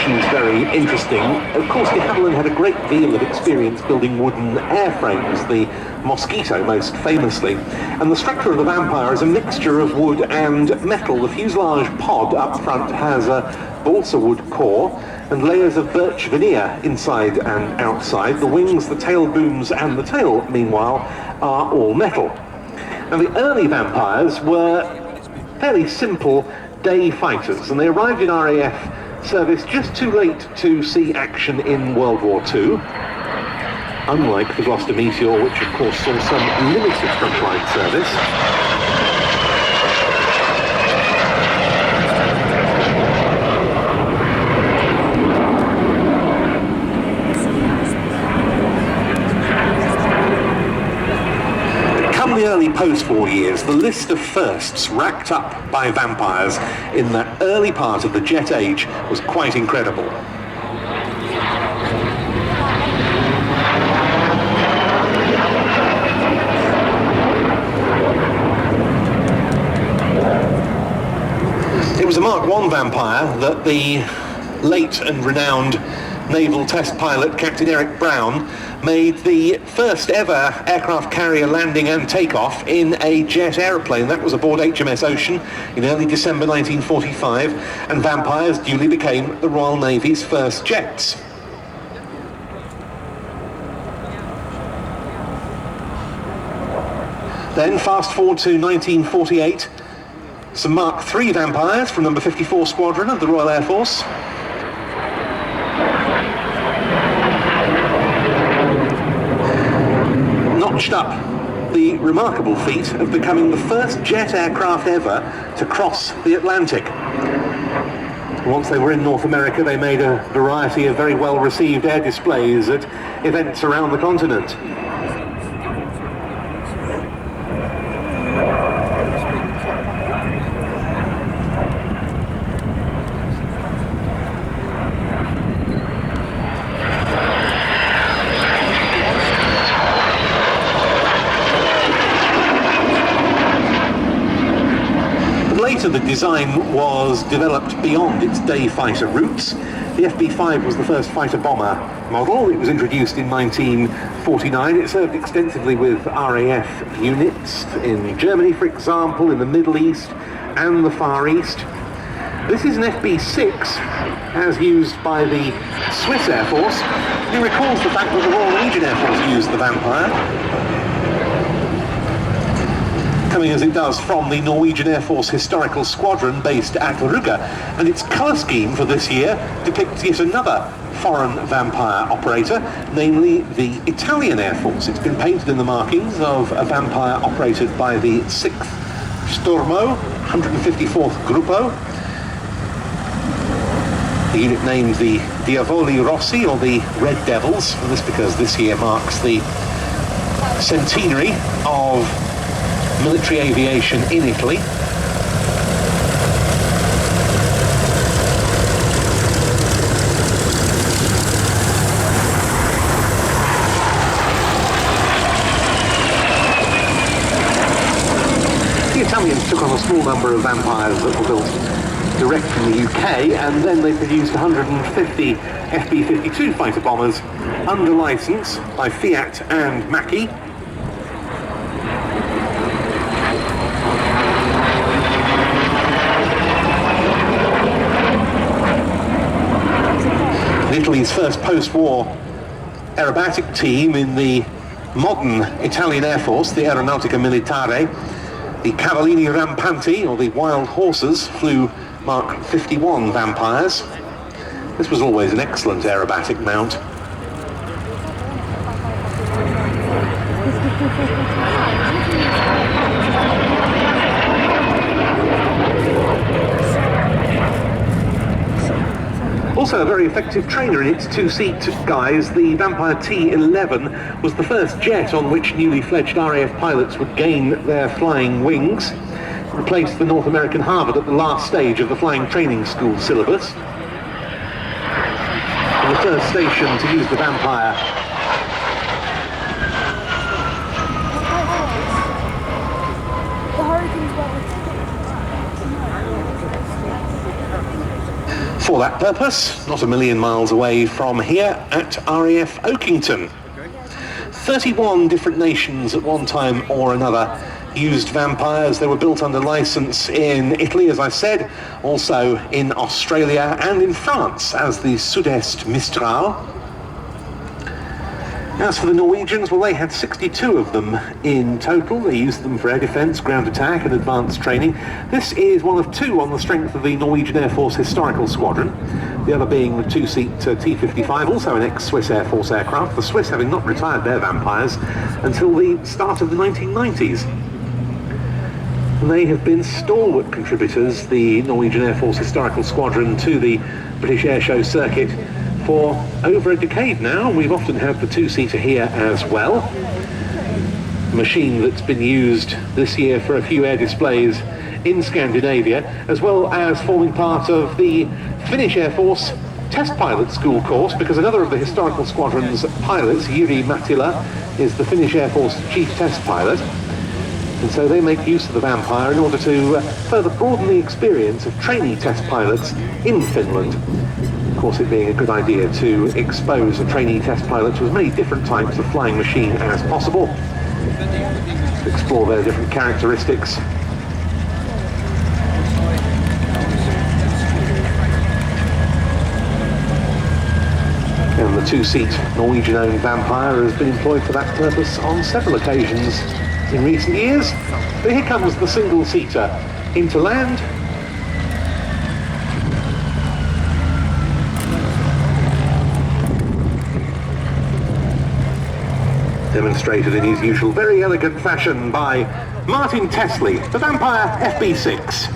construction is very interesting. Of course, de Havilland had a great deal of experience building wooden airframes, the Mosquito most famously. And the structure of the Vampire is a mixture of wood and metal. The fuselage pod up front has a balsa wood core and layers of birch veneer inside and outside. The wings, the tail booms and the tail, meanwhile, are all metal. Now, the early Vampires were fairly simple day fighters, and they arrived in RAF service just too late to see action in World War II, unlike the Gloucester Meteor, which of course saw some limited frontline service. The early post-war years, the list of firsts racked up by Vampires in that early part of the jet age was quite incredible. It was a Mark I Vampire that the late and renowned naval test pilot Captain Eric Brown made the first ever aircraft carrier landing and takeoff in a jet aeroplane. That was aboard HMS Ocean in early December 1945, and Vampires duly became the Royal Navy's first jets. Then fast forward to 1948, some Mark III Vampires from number 54 Squadron of the Royal Air Force. Notched up the remarkable feat of becoming the first jet aircraft ever to cross the Atlantic. Once they were in North America, they made a variety of very well-received air displays at events around the continent. The design was developed beyond its day fighter roots. The FB-5 was the first fighter-bomber model. It was introduced in 1949. It served extensively with RAF units in Germany, for example, in the Middle East and the Far East. This is an FB-6, as used by the Swiss Air Force. He recalls the fact that the Royal Legion Air Force used the Vampire, coming as it does from the Norwegian Air Force Historical Squadron based at Rugge, and its colour scheme for this year depicts yet another foreign Vampire operator, namely the Italian Air Force. It's been painted in the markings of a Vampire operated by the 6th Sturmo, 154th Gruppo. The unit named the Diavoli Rossi, or the Red Devils, and this because this year marks the centenary of military aviation in Italy. The Italians took on a small number of Vampires that were built direct from the UK, and then they produced 150 FB-52 fighter bombers under license by Fiat and Macchi. Italy's first post-war aerobatic team in the modern Italian Air Force, the Aeronautica Militare. The Cavallini Rampanti, or the Wild Horses, flew Mark 51 Vampires. This was always an excellent aerobatic mount. Also a very effective trainer in its two-seat guise, the Vampire T-11 was the first jet on which newly fledged RAF pilots would gain their flying wings. It replaced the North American Harvard at the last stage of the flying training school syllabus. And the first station to use the Vampire for that purpose, not a million miles away from here at RAF Oakington. 31 different nations at one time or another used Vampires. They were built under license in Italy, as I said, also in Australia and in France as the Sud-Est Mistral. As for the Norwegians, well, they had 62 of them in total. They used them for air defence, ground attack and advanced training. This is one of two on the strength of the Norwegian Air Force Historical Squadron, the other being the two-seat T-55, also an ex-Swiss Air Force aircraft, the Swiss having not retired their Vampires until the start of the 1990s. And they have been stalwart contributors, the Norwegian Air Force Historical Squadron, to the British Airshow circuit for over a decade now. We've often had the two-seater here as well. A machine that's been used this year for a few air displays in Scandinavia, as well as forming part of the Finnish Air Force test pilot school course, because another of the historical squadron's pilots, Jiri Mattila, is the Finnish Air Force chief test pilot. And so they make use of the Vampire in order to further broaden the experience of trainee test pilots in Finland. Of course, it being a good idea to expose a trainee test pilot to as many different types of flying machine as possible, to explore their different characteristics. And the two-seat Norwegian-owned Vampire has been employed for that purpose on several occasions in recent years. But here comes the single-seater into land. Demonstrated in his usual very elegant fashion by Martin Tesley, the Vampire FB6.